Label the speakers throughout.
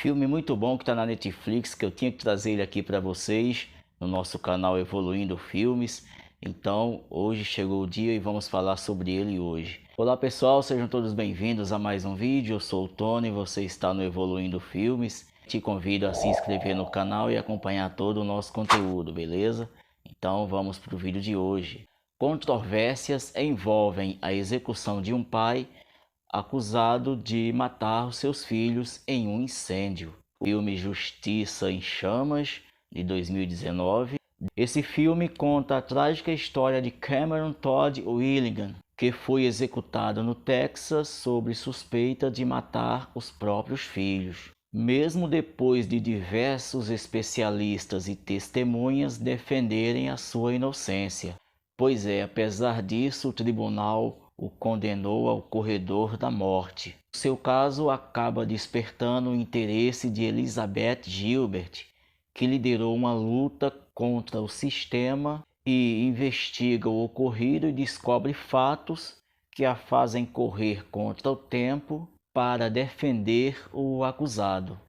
Speaker 1: Filme muito bom que está na Netflix, que eu tinha que trazer ele aqui para vocês, no nosso canal Evoluindo Filmes. Então, hoje chegou o dia e vamos falar sobre ele hoje. Olá pessoal, sejam todos bem-vindos a mais um vídeo. Eu sou o Tony e você está no Evoluindo Filmes. Te convido a se inscrever no canal e acompanhar todo o nosso conteúdo, beleza? Então, vamos para o vídeo de hoje. Controvérsias envolvem a execução de um pai acusado de matar os seus filhos em um incêndio. O filme Justiça em Chamas, de 2019. Esse filme conta a trágica história de Cameron Todd Willigan, que foi executado no Texas sob suspeita de matar os próprios filhos. Mesmo depois de diversos especialistas e testemunhas defenderem a sua inocência. Pois é, apesar disso, o tribunal o condenou ao corredor da morte. Seu caso acaba despertando o interesse de Elizabeth Gilbert, que liderou uma luta contra o sistema e investiga o ocorrido e descobre fatos que a fazem correr contra o tempo para defender o acusado.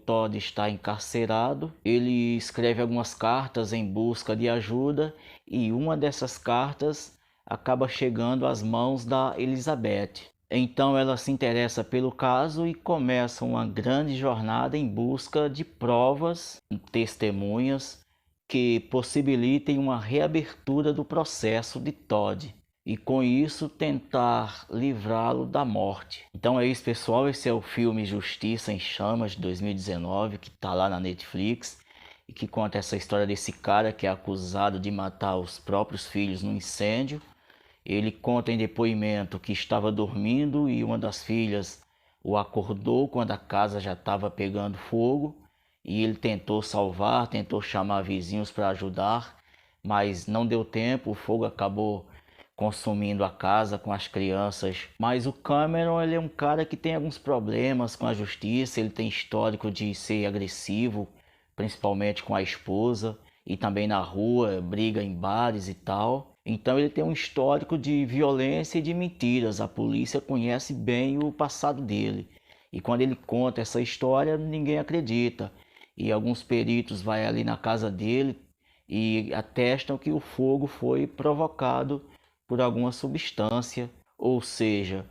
Speaker 1: Todd está encarcerado, ele escreve algumas cartas em busca de ajuda e uma dessas cartas acaba chegando às mãos da Elizabeth. Então ela se interessa pelo caso e começa uma grande jornada em busca de provas, testemunhas que possibilitem uma reabertura do processo de Todd e com isso tentar livrá-lo da morte. Então é isso pessoal, esse é o filme Justiça em Chamas de 2019 que está lá na Netflix e que conta essa história desse cara que é acusado de matar os próprios filhos no incêndio. Ele conta em depoimento que estava dormindo e uma das filhas o acordou quando a casa já estava pegando fogo e ele tentou salvar, tentou chamar vizinhos para ajudar, mas não deu tempo, o fogo acabou consumindo a casa com as crianças. Mas o Cameron, ele é um cara que tem alguns problemas com a justiça, ele tem histórico de ser agressivo, principalmente com a esposa e também na rua, briga em bares e tal. Então ele tem um histórico de violência e de mentiras. A polícia conhece bem o passado dele. E quando ele conta essa história, ninguém acredita. E alguns peritos vão ali na casa dele e atestam que o fogo foi provocado por alguma substância. Ou seja,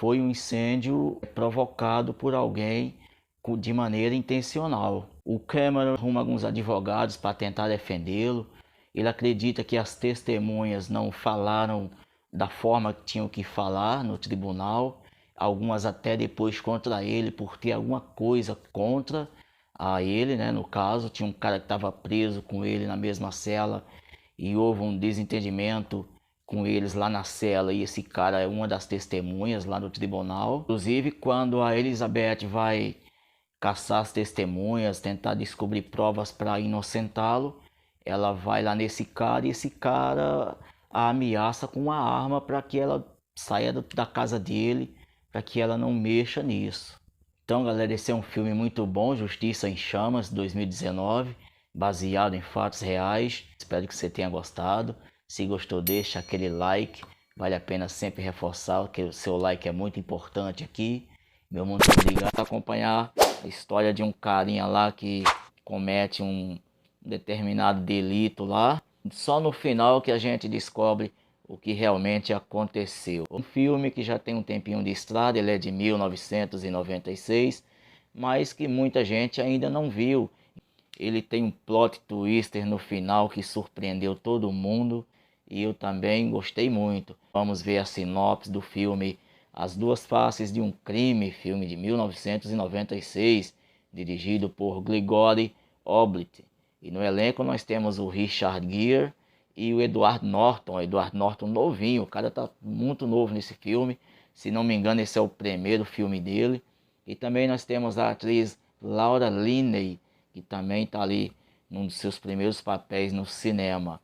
Speaker 1: foi um incêndio provocado por alguém de maneira intencional. O Cameron arruma alguns advogados para tentar defendê-lo. Ele acredita que as testemunhas não falaram da forma que tinham que falar no tribunal, algumas até depois contra ele por ter alguma coisa contra a ele, né? No caso, tinha um cara que estava preso com ele na mesma cela e houve um desentendimento com eles lá na cela e esse cara é uma das testemunhas lá no tribunal. Inclusive, quando a Elizabeth vai caçar as testemunhas, tentar descobrir provas para inocentá-lo, ela vai lá nesse cara e esse cara a ameaça com uma arma para que ela saia da casa dele, para que ela não mexa nisso. Então galera, esse é um filme muito bom, Justiça em Chamas, 2019, baseado em fatos reais. Espero que você tenha gostado. Se gostou, deixa aquele like, vale a pena sempre reforçar que o seu like é muito importante aqui. Meu muito obrigado por acompanhar a história de um carinha lá que comete um determinado delito lá. Só no final que a gente descobre o que realmente aconteceu. Um filme que já tem um tempinho de estrada, ele é de 1996, mas que muita gente ainda não viu. Ele tem um plot twister no final que surpreendeu todo mundo e eu também gostei muito. Vamos ver a sinopse do filme As Duas Faces de um Crime, filme de 1996, dirigido por Grigori Oblit. E no elenco nós temos o Richard Gere e o Edward Norton. Edward Norton novinho, o cara tá muito novo nesse filme. Se não me engano, esse é o primeiro filme dele. E também nós temos a atriz Laura Linney, que também está ali num dos seus primeiros papéis no cinema.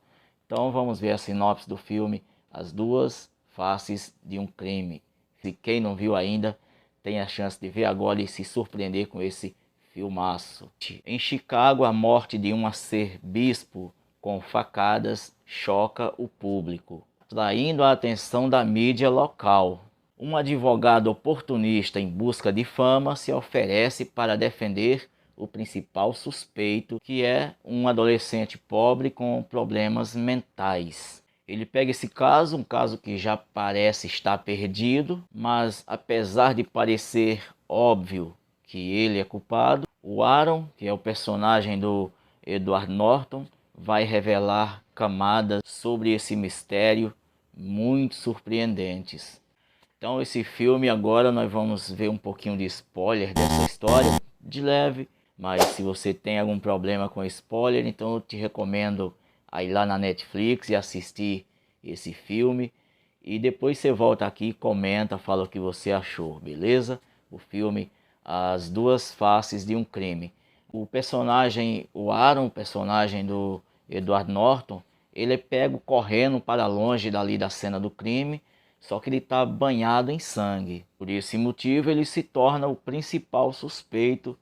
Speaker 1: Então vamos ver a sinopse do filme As Duas Faces de um Crime. Se quem não viu ainda, tem a chance de ver agora e se surpreender com esse filmaço. Em Chicago, a morte de um arcebispo com facadas choca o público, atraindo a atenção da mídia local. Um advogado oportunista em busca de fama se oferece para defender o principal suspeito, que é um adolescente pobre com problemas mentais. Ele pega esse caso, um caso que já parece estar perdido, mas apesar de parecer óbvio que ele é culpado, o Aaron, que é o personagem do Edward Norton, vai revelar camadas sobre esse mistério muito surpreendentes. Então esse filme agora nós vamos ver um pouquinho de spoiler dessa história, de leve, mas se você tem algum problema com spoiler, então eu te recomendo a ir lá na Netflix e assistir esse filme. E depois você volta aqui, comenta, fala o que você achou, beleza? O filme As Duas Faces de um Crime. O personagem, o Aaron, o personagem do Edward Norton, ele é pego correndo para longe dali da cena do crime, só que ele está banhado em sangue. Por esse motivo, ele se torna o principal suspeito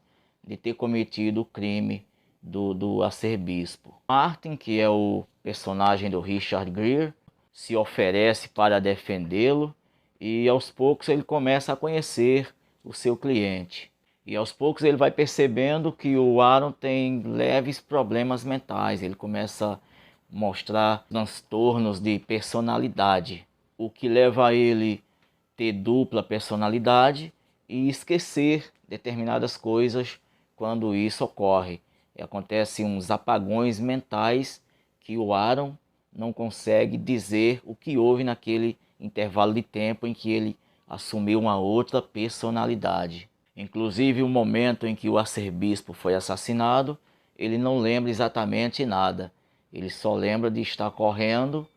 Speaker 1: de ter cometido o crime do arcebispo. Martin, que é o personagem do Richard Gere, se oferece para defendê-lo e aos poucos ele começa a conhecer o seu cliente. E aos poucos ele vai percebendo que o Aaron tem leves problemas mentais. Ele começa a mostrar transtornos de personalidade, o que leva a ele ter dupla personalidade e esquecer determinadas coisas quando isso ocorre. E acontecem uns apagões mentais que o Aaron não consegue dizer o que houve naquele intervalo de tempo em que ele assumiu uma outra personalidade. Inclusive o momento em que o arcebispo foi assassinado, ele não lembra exatamente nada. Ele só lembra de estar correndo,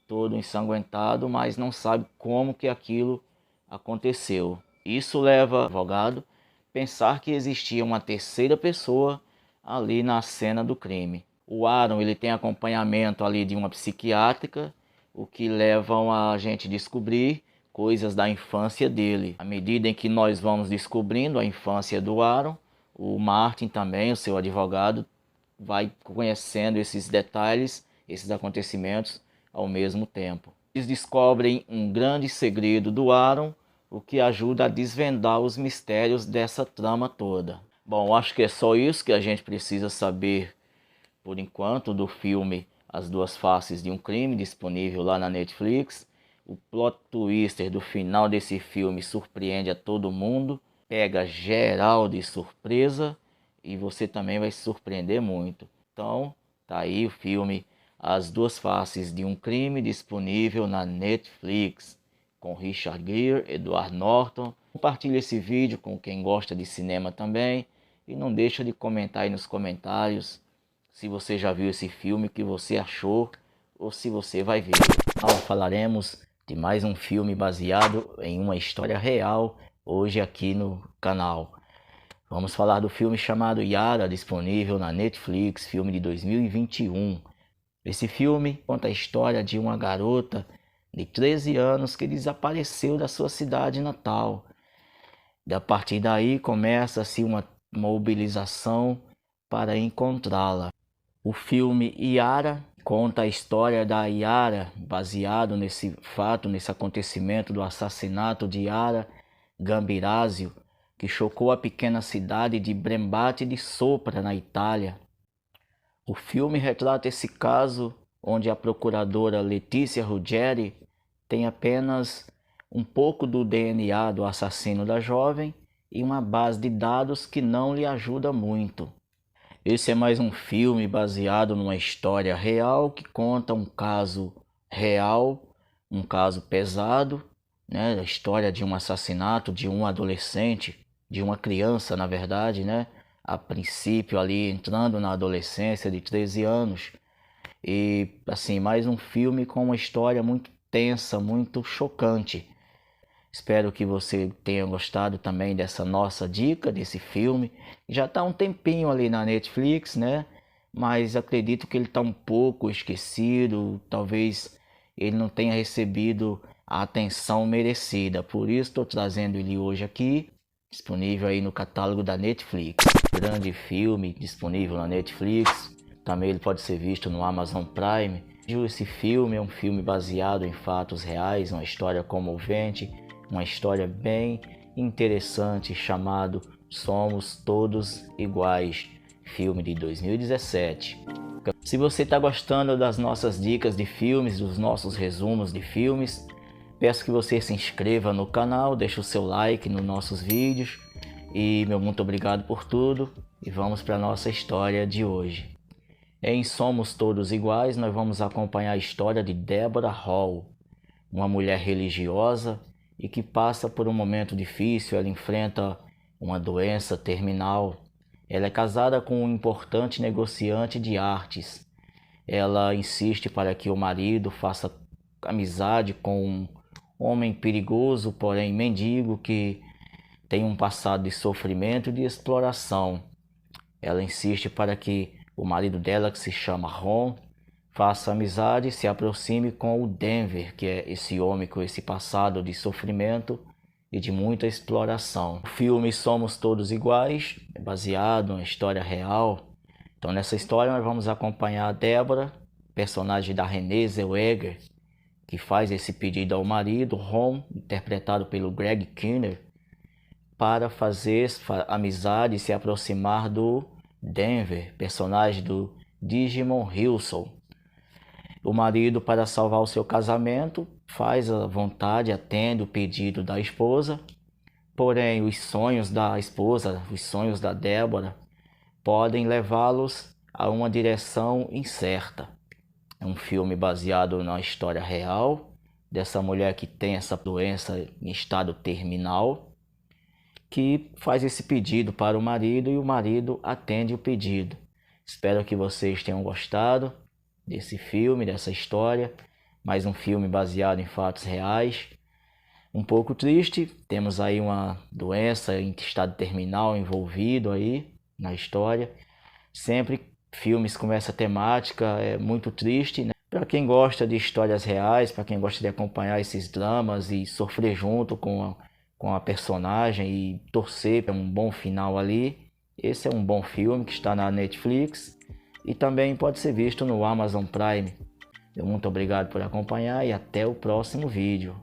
Speaker 1: todo ensanguentado, mas não sabe como que aquilo aconteceu. Isso leva o advogado a pensar que existia uma terceira pessoa ali na cena do crime. O Aaron, ele tem acompanhamento ali de uma psiquiátrica, o que leva a gente a descobrir coisas da infância dele. À medida em que nós vamos descobrindo a infância do Aaron, o Martin também, o seu advogado, vai conhecendo esses detalhes, esses acontecimentos ao mesmo tempo. Eles descobrem um grande segredo do Aaron, o que ajuda a desvendar os mistérios dessa trama toda. Bom, acho que é só isso que a gente precisa saber por enquanto do filme As Duas Faces de um Crime, disponível lá na Netflix. O plot twister do final desse filme surpreende a todo mundo, pega geral de surpresa e você também vai se surpreender muito. Então, tá aí o filme As Duas Faces de um Crime, disponível na Netflix, com Richard Gere, Edward Norton. Compartilhe esse vídeo com quem gosta de cinema também e não deixa de comentar aí nos comentários se você já viu esse filme, o que você achou ou se você vai ver. Falaremos de mais um filme baseado em uma história real hoje aqui no canal. Vamos falar do filme chamado Yara, disponível na Netflix, filme de 2021. Esse filme conta a história de uma garota de 13 anos que desapareceu da sua cidade natal. E a partir daí começa-se uma mobilização para encontrá-la. O filme Yara conta a história da Yara, baseado nesse fato, nesse acontecimento do assassinato de Yara Gambirasio, que chocou a pequena cidade de Brembate di Sopra, na Itália. O filme retrata esse caso onde a procuradora Letícia Ruggeri tem apenas um pouco do DNA do assassino da jovem e uma base de dados que não lhe ajuda muito. Esse é mais um filme baseado numa história real que conta um caso real, um caso pesado, né? A história de um assassinato de um adolescente, de uma criança, na verdade, né? A princípio ali entrando na adolescência de 13 anos. E assim, mais um filme com uma história muito tensa, muito chocante. Espero que você tenha gostado também dessa nossa dica, desse filme. Já está um tempinho ali na Netflix, né? Mas acredito que ele está um pouco esquecido. Talvez ele não tenha recebido a atenção merecida. Por isso estou trazendo ele hoje aqui, disponível aí no catálogo da Netflix. Grande filme disponível na Netflix. Também ele pode ser visto no Amazon Prime. Esse filme é um filme baseado em fatos reais, uma história comovente, uma história bem interessante chamado Somos Todos Iguais, filme de 2017. Se você está gostando das nossas dicas de filmes, dos nossos resumos de filmes, peço que você se inscreva no canal, deixe o seu like nos nossos vídeos e meu muito obrigado por tudo. E vamos para a nossa história de hoje. Em Somos Todos Iguais, nós vamos acompanhar a história de Deborah Hall, uma mulher religiosa e que passa por um momento difícil. Ela enfrenta uma doença terminal. Ela é casada com um importante negociante de artes. Ela insiste para que o marido faça amizade com um homem perigoso, porém mendigo, que tem um passado de sofrimento e de exploração. Ela insiste para que o marido dela, que se chama Ron, faça amizade e se aproxime com o Denver, que é esse homem com esse passado de sofrimento e de muita exploração. O filme Somos Todos Iguais é baseado numa história real. Então nessa história nós vamos acompanhar a Deborah, personagem da Renée Zellweger, que faz esse pedido ao marido, Ron, interpretado pelo Greg Kinnear, para fazer amizade e se aproximar do Denver, personagem do Digimon Hillsong. O marido, para salvar o seu casamento, faz a vontade, atende o pedido da esposa, porém os sonhos da esposa, os sonhos da Deborah, podem levá-los a uma direção incerta. É um filme baseado na história real dessa mulher que tem essa doença em estado terminal, que faz esse pedido para o marido e o marido atende o pedido. Espero que vocês tenham gostado desse filme, dessa história. Mais um filme baseado em fatos reais. Um pouco triste, temos aí uma doença em estado terminal envolvido aí na história. Sempre filmes com essa temática é muito triste, né? Para quem gosta de histórias reais, para quem gosta de acompanhar esses dramas e sofrer junto com a personagem e torcer para um bom final ali, esse é um bom filme que está na Netflix e também pode ser visto no Amazon Prime. Muito obrigado por acompanhar e até o próximo vídeo.